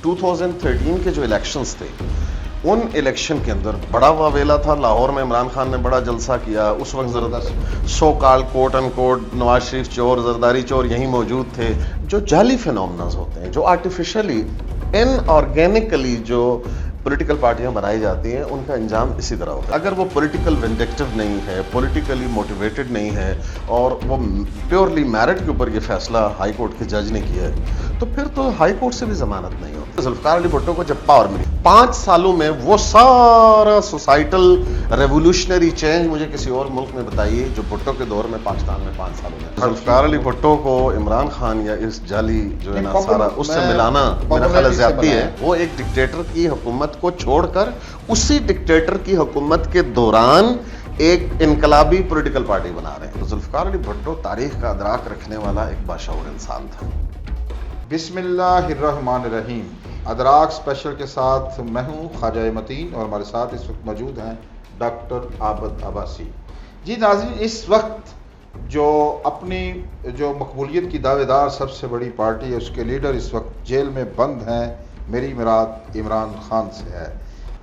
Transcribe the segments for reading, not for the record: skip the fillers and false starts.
2013 کے جو الیکشنز تھے ان الیکشن کے اندر بڑا واویلا تھا. لاہور میں عمران خان نے بڑا جلسہ کیا. اس وقت سو کال کوٹ ان کوٹ نواز شریف چور زرداری چور یہیں موجود تھے. جو جعلی فینومناز ہوتے ہیں, جو آرٹیفیشلی ان آرگینکلی جو پولیٹیکل پارٹیاں بنائی جاتی ہیں, ان کا انجام اسی طرح ہوتا ہے. اگر وہ پولیٹیکل وینڈکٹیو نہیں ہے, پولیٹیکلی موٹیویٹڈ نہیں ہے, اور وہ پیورلی میرٹ کے اوپر یہ فیصلہ ہائی کورٹ کے جج نے کیا ہے, تو پھر تو ہائی کورٹ سے بھی ضمانت نہیں ہوتی. ذوالفقار علی بھٹو کو جب پاور ملی 5 سالوں میں وہ سارا سوسائٹل ریولوشنری چینج مجھے کسی اور ملک میں بتائیے جو بھٹو کے دور میں پاکستان میں 5 سالوں میں. ذوالفقار علی بھٹو کو عمران خان یا اس جعلی جو ہے نا سارا اس سے ملانا میرا خیال زیادتی ہے. وہ ایک ڈکٹیٹر کی حکومت کو چھوڑ کر اسی ڈکٹیٹر کی حکومت کے دوران ایک انقلابی پولیٹیکل پارٹی بنا رہے ہیں. ذوالفقار علی بھٹو تاریخ کا ادراک رکھنے والا ایک باشعور انسان تھا. بسم اللہ الرحمن الرحیم. ادراک اسپیشل کے ساتھ میں ہوں خواجہ متین, اور ہمارے ساتھ اس وقت موجود ہیں ڈاکٹر عابد عباسی. جی ناظرین, اس وقت جو اپنی جو مقبولیت کی دعوے دار سب سے بڑی پارٹی ہے, اس کے لیڈر اس وقت جیل میں بند ہیں. میری مراد عمران خان سے ہے.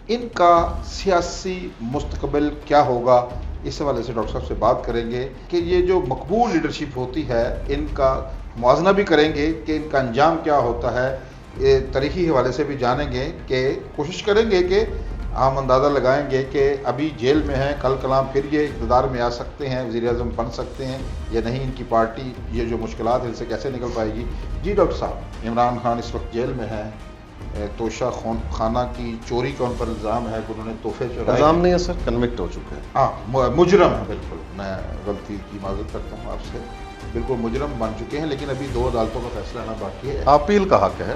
ان کا سیاسی مستقبل کیا ہوگا, اس حوالے سے ڈاکٹر صاحب سے بات کریں گے کہ یہ جو مقبول لیڈرشپ ہوتی ہے ان کا موازنہ بھی کریں گے کہ ان کا انجام کیا ہوتا ہے. یہ تاریخی حوالے سے بھی جانیں گے کہ کوشش کریں گے کہ ہم اندازہ لگائیں گے کہ ابھی جیل میں ہیں, کل کلام پھر یہ اقتدار میں آ سکتے ہیں, وزیر اعظم بن سکتے ہیں یا نہیں. ان کی پارٹی یہ جو مشکلات ہیں ان سے کیسے نکل پائے گی. جی ڈاکٹر صاحب, عمران خان اس وقت جیل میں ہیں. توشہ خانہ کی چوری کا ان پر الزام ہے کہ انہوں نے تحفے چرائے. الزام نہیں ہے سر, کنوکٹ ہو چکے ہیں. ہاں مجرم ہے, بالکل میں غلطی کی معذرت کرتا ہوں آپ سے. بالکل مجرم بن چکے ہیں, لیکن ابھی 2 عدالتوں کا فیصلہ آنا باقی ہے. اپیل کا حق ہے.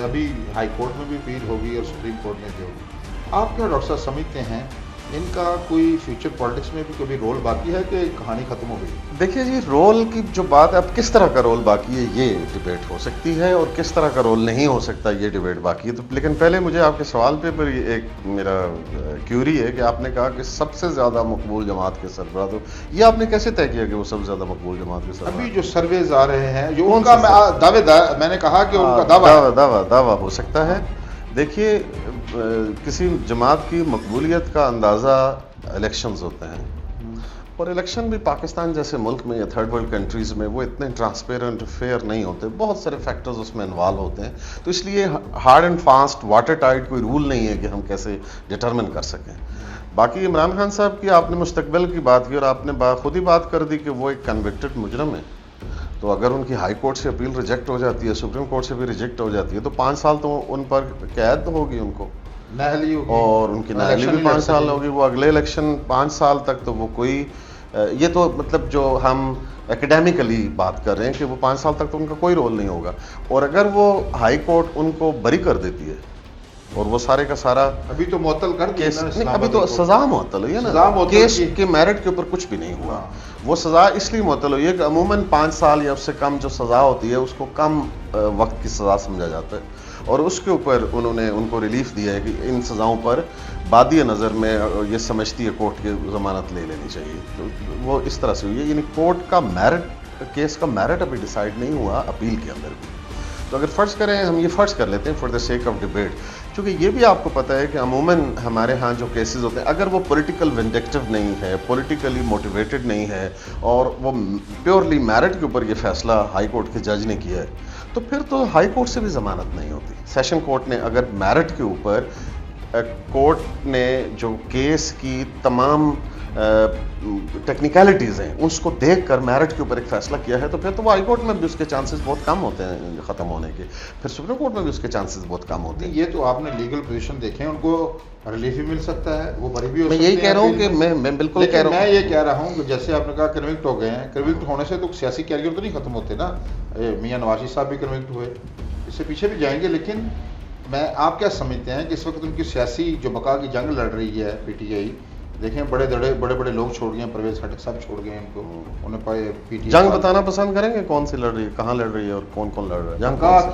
ابھی ہائی کورٹ میں بھی اپیل ہوگی اور سپریم کورٹ میں بھی ہوگی. آپ کیا ڈاکٹر صاحب سمجھتے ہیں ان کا کوئی فیوچر پالیٹکس میں بھی کبھی رول باقی ہے کہ کہانی ختم ہو گئی؟ دیکھیے جی, رول کی جو بات ہے, اب کس طرح کا رول باقی ہے یہ ڈیبیٹ ہو سکتی ہے, اور کس طرح کا رول نہیں ہو سکتا یہ ڈیبیٹ باقی ہے. تو لیکن پہلے مجھے آپ کے سوال پہ ایک میرا کیوری ہے کہ آپ نے کہا کہ سب سے زیادہ مقبول جماعت کے سربراہ, تو یہ آپ نے کیسے طے کیا کہ وہ سب سے زیادہ مقبول جماعت کے سربراہ؟ ابھی جو سرویز آ رہے ہیں جو ان کا میں نے کہا کہ ان کا دعویٰ ہو سکتا ہے. دیکھیے, کسی جماعت کی مقبولیت کا اندازہ الیکشنز ہوتے ہیں, اور الیکشن بھی پاکستان جیسے ملک میں یا تھرڈ ورلڈ کنٹریز میں وہ اتنے ٹرانسپیرنٹ فیئر نہیں ہوتے. بہت سارے فیکٹرز اس میں انوالو ہوتے ہیں. تو اس لیے hard and fast water tight کوئی رول نہیں ہے کہ ہم کیسے ڈٹرمن کر سکیں. باقی عمران خان صاحب کی آپ نے مستقبل کی بات کی, اور آپ نے خود ہی بات کر دی کہ وہ ایک کنوکٹڈ مجرم ہے. تو اگر ان کی ہائی کورٹ سے اپیل ریجیکٹ ہو جاتی ہے, سپریم کورٹ سے بھی ریجیکٹ ہو جاتی ہے, تو 5 سال تو ان پر قید ہوگی ان کو, اور ان کی نااہلی بھی 5 سال ہوگی. وہ اگلے الیکشن 5 سال تک تو وہ کوئی, یہ تو مطلب جو ہم اکیڈیمکلی بات کر رہے ہیں کہ وہ 5 سال تک تو ان کا کوئی رول نہیں ہوگا. اور اگر وہ ہائی کورٹ ان کو بری کر دیتی ہے, اور وہ سارے کا سارا ابھی تو معطل کر کیس نہیں, ابھی تو سزا معطل ہوئی ہے نا, کیس کے میرٹ کے اوپر کچھ بھی نہیں ہوا. وہ سزا اس لیے معطل ہوئی ہے کہ عموماً 5 سال یا اس سے کم جو سزا ہوتی ہے اس کو کم وقت کی سزا سمجھا جاتا ہے, اور اس کے اوپر انہوں نے ان کو ریلیف دیا ہے کہ ان سزاؤں پر بادی نظر میں یہ سمجھتی ہے کورٹ کی ضمانت لے لینی چاہیے. تو وہ اس طرح سے ہوئی ہے. یعنی کورٹ کا میرٹ, کیس کا میرٹ ابھی ڈیسائیڈ نہیں ہوا اپیل کے اندر بھی. تو اگر فرض کریں, ہم یہ فرض کر لیتے ہیں for the sake of debate, چونکہ یہ بھی آپ کو پتہ ہے کہ عموماً ہمارے ہاں جو کیسز ہوتے ہیں, اگر وہ پولیٹیکل وینڈکٹیو نہیں ہے, پولیٹیکلی موٹیویٹڈ نہیں ہے, اور وہ پیورلی میرٹ کے اوپر یہ فیصلہ ہائی کورٹ کے جج نے کیا ہے, تو پھر تو ہائی کورٹ سے بھی ضمانت نہیں ہوتی. سیشن کورٹ نے اگر میرٹ کے اوپر کورٹ نے جو کیس کی تمام ٹیکنیکلٹیز ہیں اس کو دیکھ کر میرٹ کے اوپر ایک فیصلہ کیا ہے, تو پھر تو وہ ہائی کورٹ میں بھی اس کے چانسز بہت کم ہوتے ہیں ختم ہونے کے, پھر سپریم کورٹ میں بھی اس کے چانسز بہت کم ہوتے ہیں. یہ تو آپ نے لیگل پوزیشن دیکھے ہیں, ان کو ریلیف بھی مل سکتا ہے, وہ بری بھی ہو میں سکتے ہیں. یہی کہہ رہا ہوں کہ میں بالکل کہہ رہا ہوں, میں یہ کہہ رہا ہوں کہ جیسے آپ نے کہا کنوکٹ ہو گئے ہیں, کنوکٹ ہونے سے تو سیاسی کیریئر تو نہیں ختم ہوتے نا. میاں نواز صاحب بھی کنوکٹ ہوئے, اس سے پیچھے بھی جائیں گے. لیکن آپ کیا سمجھتے ہیں کہ اس وقت ان کی سیاسی جو بقا کی جنگ لڑ رہی ہے پی ٹی آئی, دیکھیں بڑے بڑے لوگ چھوڑ گئے ہیں, پرویز خٹک صاحب چھوڑ گئے ہیں ان کو, انہیں پی ٹی آئی جنگ بتانا پسند کریں گے کون سی لڑ رہی ہے, کہاں لڑ رہی ہے, اور کون کون لڑ رہا ہے جنگ؟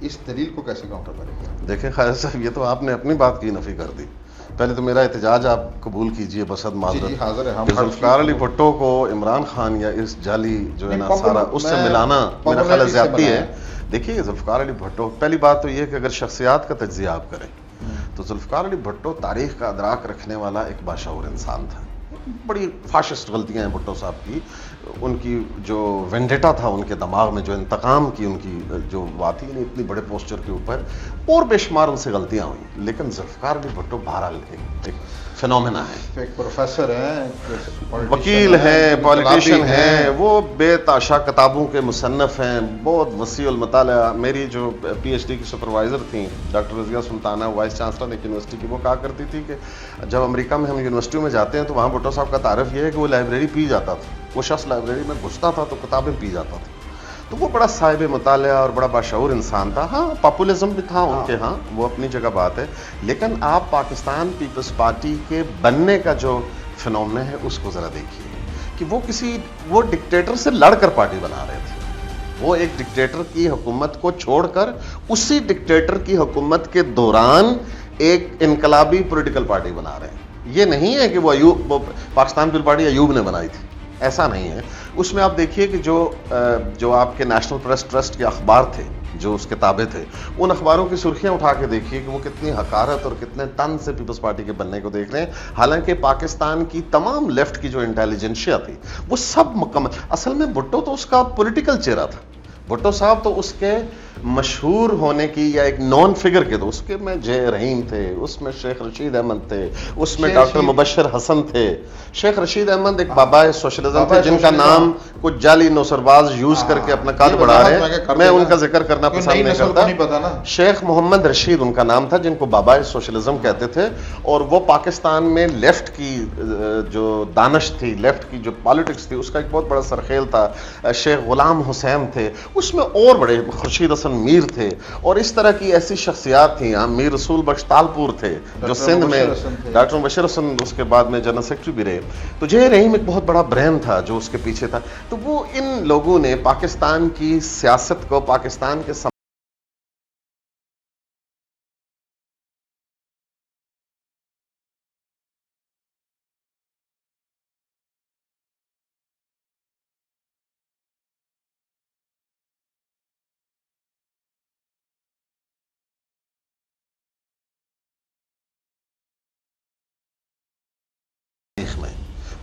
اس دلیل کو کیسے کاؤنٹر کریں گے؟ دیکھیں خالد صاحب، یہ تو آپ نے اپنی بات کی نفی کر دی. پہلے تو میرا احتجاج آپ قبول کیجئے بصد معذرت حاضر ہے. کہ ذوالفقار علی بھٹو کو عمران خان یا اس جعلی جو ہے نا سارا اس سے ملانا میرا خیال زیادتی ہے. دیکھیے ذوالفقار علی بھٹو، پہلی بات تو یہ کہ اگر شخصیات کا تجزیہ آپ کریں تو ذوالفقار علی بھٹو تاریخ کا ادراک رکھنے والا ایک باشعور انسان تھا. بڑی فاشسٹ غلطیاں ہیں بھٹو صاحب کی. ان کی جو وینڈیٹا تھا ان کے دماغ میں، جو انتقام کی ان کی جو بات تھی، اتنی بڑے پوسچر کے اوپر اور بے شمار ان سے غلطیاں ہوئیں. لیکن ذوالفقار علی بھٹو بہرحال ایک فینومینا ہے. ایک پروفیسر ہیں، وکیل ہیں، پولیٹیشین ہیں، وہ بے تحاشا کتابوں کے مصنف ہیں، بہت وسیع المطالعہ. میری جو پی ایچ ڈی کی سپروائزر تھیں ڈاکٹر رضیہ سلطانہ، وائس چانسلر ایک یونیورسٹی کی، وہ کہا کرتی تھی کہ جب امریکہ میں ہم یونیورسٹیوں میں جاتے ہیں تو وہاں بھٹو صاحب کا تعارف یہ ہے کہ وہ لائبریری پی جاتا تھا. وہ شخص لائبریری میں گھستا تھا تو کتابیں پی جاتا تھا. تو وہ بڑا صاحب مطالعہ اور بڑا باشعور انسان تھا. ہاں پاپولزم بھی تھا ان کے ہاں، وہ اپنی جگہ بات ہے. لیکن آپ پاکستان پیپلز پارٹی کے بننے کا جو فنومنا ہے اس کو ذرا دیکھیے کہ وہ ڈکٹیٹر سے لڑ کر پارٹی بنا رہے تھے. وہ ایک ڈکٹیٹر کی حکومت کو چھوڑ کر اسی ڈکٹیٹر کی حکومت کے دوران ایک انقلابی پولیٹیکل پارٹی بنا رہے ہیں. یہ نہیں ہے کہ وہ پاکستان پیپل پارٹی ایوب نے بنائی تھی، ایسا نہیں ہے. اس میں آپ دیکھیے کہ جو آپ کے نیشنل پریس ٹرسٹ کے اخبار تھے، جو اس کے تابع تھے، ان اخباروں کی سرخیاں اٹھا کے دیکھیے کہ وہ کتنی حقارت اور کتنے تن سے پیپلز پارٹی کے بننے کو دیکھ رہے ہیں. حالانکہ پاکستان کی تمام لیفٹ کی جو انٹیلیجنشیا تھی وہ سب مکمل، اصل میں بھٹو تو اس کا پولیٹیکل چہرہ تھا. بھٹو صاحب تو اس کے مشہور ہونے کی یا ایک نان فگر کے، تو اس کے میں جے رحیم تھے، اس میں شیخ رشید احمد تھے، اس میں ڈاکٹر مبشر حسن تھے. شیخ رشید احمد ایک بابائے سوشلزم تھے جن کا نام کچھ جعلی نوسرباز یوز کر کے اپنا قد بڑھا رہے ہیں. میں ان کا ذکر کرنا پسند نہیں کرتا. شیخ محمد رشید ان کا نام تھا جن کو بابائے سوشلزم کہتے تھے، اور وہ پاکستان میں لیفٹ کی جو دانش تھی، لیفٹ کی جو پالیٹکس تھی، اس کا ایک بہت بڑا سرخیل تھا. شیخ غلام حسین تھے، اس میں اور بڑے خورشید حسن میر تھے، اور اس طرح کی ایسی شخصیات تھیں. میر رسول بخش تالپور تھے جو سندھ میں، ڈاکٹر مبشر حسن اس کے بعد میں جنرل سیکرٹری بھی رہے. تو جے رحیم ایک بہت بڑا برین تھا جو اس کے پیچھے تھا. تو وہ ان لوگوں نے پاکستان کی سیاست کو، پاکستان کے میں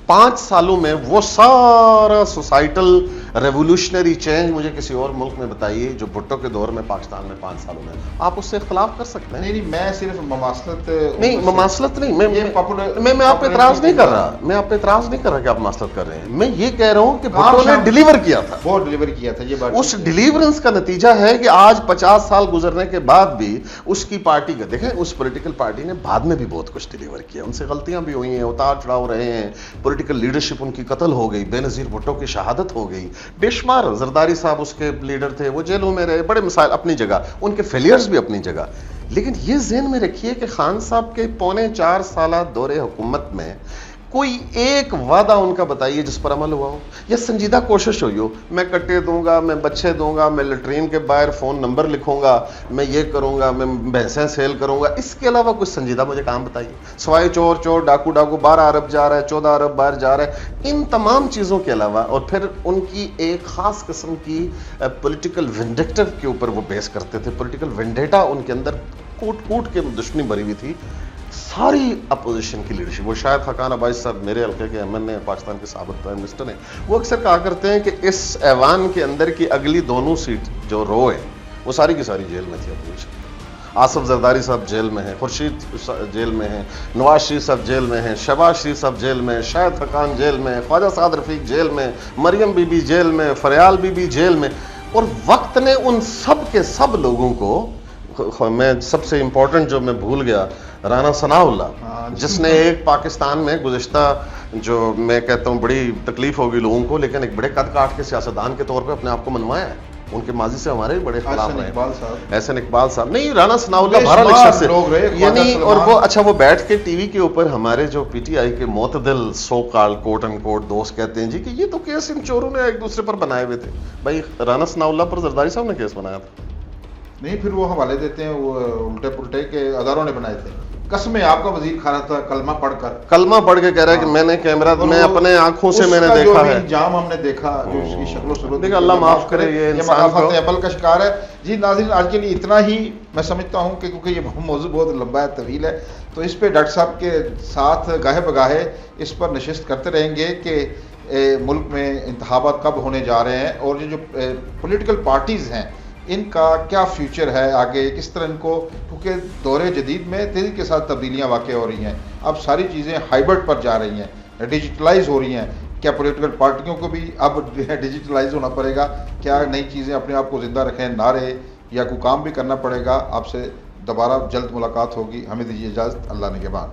5 سالوں میں وہ سارا سوسائٹل ریولوشنری چینج مجھے کسی اور ملک میں بتائیے جو بھٹو کے دور میں پاکستان میں 5 سالوں میں. آپ اس سے اختلاف کر سکتے ہیں. نہیں، میں صرف مماثلت نہیں، میں آپ پہ اعتراض نہیں کر رہا. میں آپ پہ اعتراض نہیں کر رہا کہ آپ مماثلت کر رہے ہیں. میں یہ کہہ رہا ہوں کہ بھٹو نے ڈیلیور کیا تھا. وہ ڈیلیور کیا تھا. یہ بات اس ڈیلیورنس کا نتیجہ ہے کہ آج 50 سال گزرنے کے بعد بھی اس کی پارٹی کا دیکھیں، اس پولیٹیکل پارٹی نے بعد میں بھی بہت کچھ ڈیلیور کیا. ان سے غلطیاں بھی ہوئی ہیں، اتار چڑھاؤ رہے ہیں، پولیٹیکل لیڈرشپ ان کی قتل ہو گئی، بے نظیر بھٹو کی شہادت ہو گئی، بے شمار. زرداری صاحب اس کے لیڈر تھے، وہ جیلوں میں رہے، بڑے مسائل اپنی جگہ، ان کے فیلیئرز بھی اپنی جگہ. لیکن یہ ذہن میں رکھیے کہ خان صاحب کے 4.25 سالہ دور حکومت میں کوئی ایک وعدہ ان کا بتائیے جس پر عمل ہوا ہو یا سنجیدہ کوشش ہوئی ہو. میں کٹے دوں گا، میں بچے دوں گا، میں لیٹرین کے باہر فون نمبر لکھوں گا، میں یہ کروں گا، میں بھینسیں سیل کروں گا. اس کے علاوہ کوئی سنجیدہ مجھے کام بتائیے، سوائے چور ڈاکو 12 ارب جا رہا ہے، 14 ارب باہر جا رہا ہے. ان تمام چیزوں کے علاوہ، اور پھر ان کی ایک خاص قسم کی پولیٹیکل وینڈیکٹو کے اوپر وہ بیس کرتے تھے. پولیٹیکل وینڈیٹا ان کے اندر کوٹ کے دشمنی بھری ہوئی تھی ساری اپوزیشن کی لیڈرشپ. وہ شاید حقان عباسی صاحب میرے حلقے کے احمد نے، پاکستان کے سابق پرائم منسٹر نے، وہ اکثر کہا کرتے ہیں کہ اس ایوان کے اندر کی اگلی دونوں سیٹ جو رو ہے وہ ساری کی ساری جیل میں تھی اپوزیشن. آصف زرداری صاحب جیل میں ہیں، خورشید جیل میں ہیں، نواز شریف صاحب جیل میں ہیں، شہباز شریف صاحب جیل میں، شاہد حقان جیل میں، خواجہ سعد رفیق جیل میں، مریم بی بی جیل میں، فریال بی بی جیل میں. اور وقت نے ان سب کے سب لوگوں کو، میں سب سے امپورٹنٹ جو میں بھول گیا، رانا ثناء اللہ، جس نے ایک پاکستان میں گزشتہ، جو میں کہتا ہوں بڑی تکلیف ہوگی لوگوں کو، لیکن ایک بڑے قد کاٹ کے سیاستدان کے طور پہ اپنے آپ کو منوایا ہے. ان کے ماضی سے ہمارے بڑے خلاف رہے. احسن اقبال صاحب نہیں، رانا ثناء اللہ بہرحال ایک شخص ہے یعنی. اور وہ اچھا وہ بیٹھ کے ٹی وی کے اوپر ہمارے جو پی ٹی آئی کے معتدل سو کال کوٹ اینڈ کوٹ دوست کہتے ہیں جی کہ یہ تو کیس ان چوروں نے ایک دوسرے پر بنائے ہوئے تھے. بھائی رانا ثناء اللہ پر زرداری صاحب نے کیس بنایا تھا. نہیں پھر وہ حوالے دیتے ہیں وہ الٹے پلٹے کے ہزاروں نے بنائے تھے. قسمیں آپ کا وزیر خانہ تھا کلمہ پڑھ کر کلمہ پڑھ کے کہہ رہا ہے کہ میں نے کیمرہ میں اپنے آنکھوں سے میں نے دیکھا ہے. انجام ہم نے دیکھا جو اس کی شکل و صورت دیکھیں اللہ معاف کرے یہ انسان کو. مخالفت عمل کا شکار ہے. جی ناظرین آج کے لیے اتنا ہی. میں سمجھتا ہوں کہ کیونکہ یہ موضوع بہت لمبا ہے طویل ہے تو اس پہ ڈاکٹر صاحب کے ساتھ گاہے بگاہے اس پر نشست کرتے رہیں گے کہ ملک میں انتخابات کب ہونے جا رہے ہیں اور یہ جو پولیٹیکل پارٹیز ہیں ان کا کیا فیوچر ہے آگے, کس طرح ان کو, کیونکہ دور جدید میں تیزی کے ساتھ تبدیلیاں واقع ہو رہی ہیں. اب ساری چیزیں ہائبرڈ پر جا رہی ہیں, ڈیجیٹلائز ہو رہی ہیں. کیا پولیٹیکل پارٹیوں کو بھی اب ڈیجیٹلائز ہونا پڑے گا؟ کیا نئی چیزیں اپنے آپ کو زندہ رکھیں, نعرے یا کوئی کام بھی کرنا پڑے گا؟ آپ سے دوبارہ جلد ملاقات ہوگی. ہمیں دیجیے اجازت. اللہ نگہبان.